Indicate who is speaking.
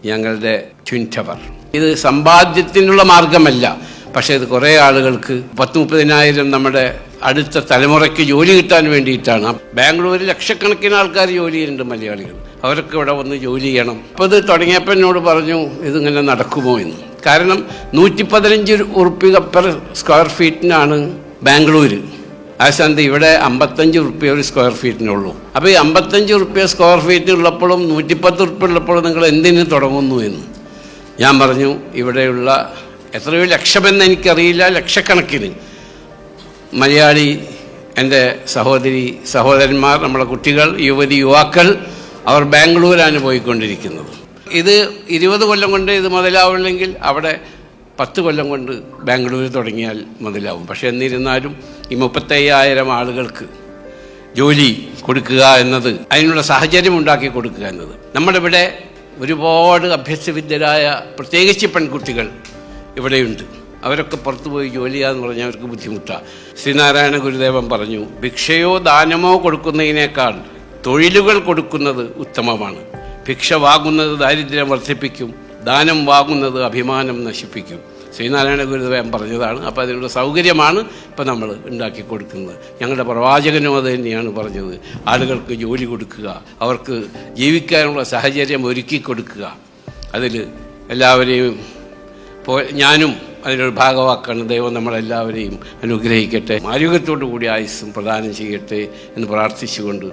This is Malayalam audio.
Speaker 1: ഞങ്ങളുടെ ട്വിൻ ടവർ. ഇത് സമ്പാദ്യത്തിനുള്ള മാർഗമല്ല, പക്ഷേ ഇത് കുറേ ആളുകൾക്ക് 10-30,000 നമ്മുടെ അടുത്ത തലമുറയ്ക്ക് ജോലി കിട്ടാൻ വേണ്ടിയിട്ടാണ്. ബാംഗ്ലൂരിൽ ലക്ഷക്കണക്കിന് ആൾക്കാർ ജോലി ചെയ്യുന്നുണ്ട്, മലയാളികൾ. അവരൊക്കെ ഇവിടെ വന്ന് ജോലി ചെയ്യണം. അപ്പോൾ ഇത് തുടങ്ങിയപ്പോൾ എന്നോട് പറഞ്ഞു ഇതിങ്ങനെ നടക്കുമോ എന്ന്. കാരണം 115 ഉറുപ്പിക പെർ സ്ക്വയർ ഫീറ്റിനാണ് ബാംഗ്ലൂർ. ആ സ്ഥാനത്ത് ഇവിടെ 55 ഉറുപ്പിക ഒരു സ്ക്വയർ ഫീറ്റിനുള്ളൂ. അപ്പോൾ ഈ 55 ഉറുപ്പിക സ്ക്വയർ ഫീറ്റിനുള്ളപ്പോഴും 110 ഉറുപ്പിക ഉള്ളപ്പോഴും നിങ്ങൾ എന്തിനു തുടങ്ങുന്നു എന്ന് ഞാൻ പറഞ്ഞു. ഇവിടെയുള്ള എത്രയോ ലക്ഷമെന്ന് എനിക്കറിയില്ല, ലക്ഷക്കണക്കിന് മലയാളി എൻ്റെ സഹോദരി സഹോദരന്മാർ, നമ്മളെ കുട്ടികൾ, യുവതി യുവാക്കൾ, അവർ ബാംഗ്ലൂരാണ് പോയിക്കൊണ്ടിരിക്കുന്നത്. ഇത് 20 കൊല്ലം കൊണ്ട് ഇത് മുതലാവില്ലെങ്കിൽ അവിടെ 10 കൊല്ലം കൊണ്ട് ബാംഗ്ലൂർ തുടങ്ങിയാൽ മുതലാവും. പക്ഷെ എന്നിരുന്നാലും ഈ 35,000 ആളുകൾക്ക് ജോലി കൊടുക്കുക എന്നത്, അതിനുള്ള സാഹചര്യം ഉണ്ടാക്കി കൊടുക്കുക എന്നത്, നമ്മുടെ ഇവിടെ ഒരുപാട് അഭ്യസ്തവിദ്യരായ പ്രത്യേകിച്ച് പെൺകുട്ടികൾ ഇവിടെയുണ്ട്. അവരൊക്കെ പുറത്തുപോയി ജോലി ചെയ്യാന്ന് പറഞ്ഞാൽ അവർക്ക് ബുദ്ധിമുട്ടാണ്. ശ്രീനാരായണ ഗുരുദേവൻ പറഞ്ഞു, ഭിക്ഷയോ ദാനമോ കൊടുക്കുന്നതിനേക്കാൾ തൊഴിലുകൾ കൊടുക്കുന്നത് ഉത്തമമാണ്. ഭിക്ഷ വാങ്ങുന്നത് ദാരിദ്ര്യം വർദ്ധിപ്പിക്കും, ദാനം വാങ്ങുന്നത് അഭിമാനം നശിപ്പിക്കും. ശ്രീനാരായണ ഗുരുദേവൻ പറഞ്ഞതാണ്. അപ്പോൾ അതിനുള്ള സൗകര്യമാണ് ഇപ്പോൾ നമ്മൾ ഉണ്ടാക്കി കൊടുക്കുന്നത്. ഞങ്ങളുടെ പ്രവാചകനും അത് തന്നെയാണ് പറഞ്ഞത്. ആളുകൾക്ക് ജോലി കൊടുക്കുക, അവർക്ക് ജീവിക്കാനുള്ള സാഹചര്യം ഒരുക്കി കൊടുക്കുക. അതിൽ എല്ലാവരെയും ഞാനും അതിനൊരു ഭാഗവാക്കാണ്. ദൈവം നമ്മളെല്ലാവരെയും അനുഗ്രഹിക്കട്ടെ, ആരോഗ്യത്തോടു കൂടി ആയുസ്സും പ്രദാനം ചെയ്യട്ടെ എന്ന് പ്രാർത്ഥിച്ചുകൊണ്ട്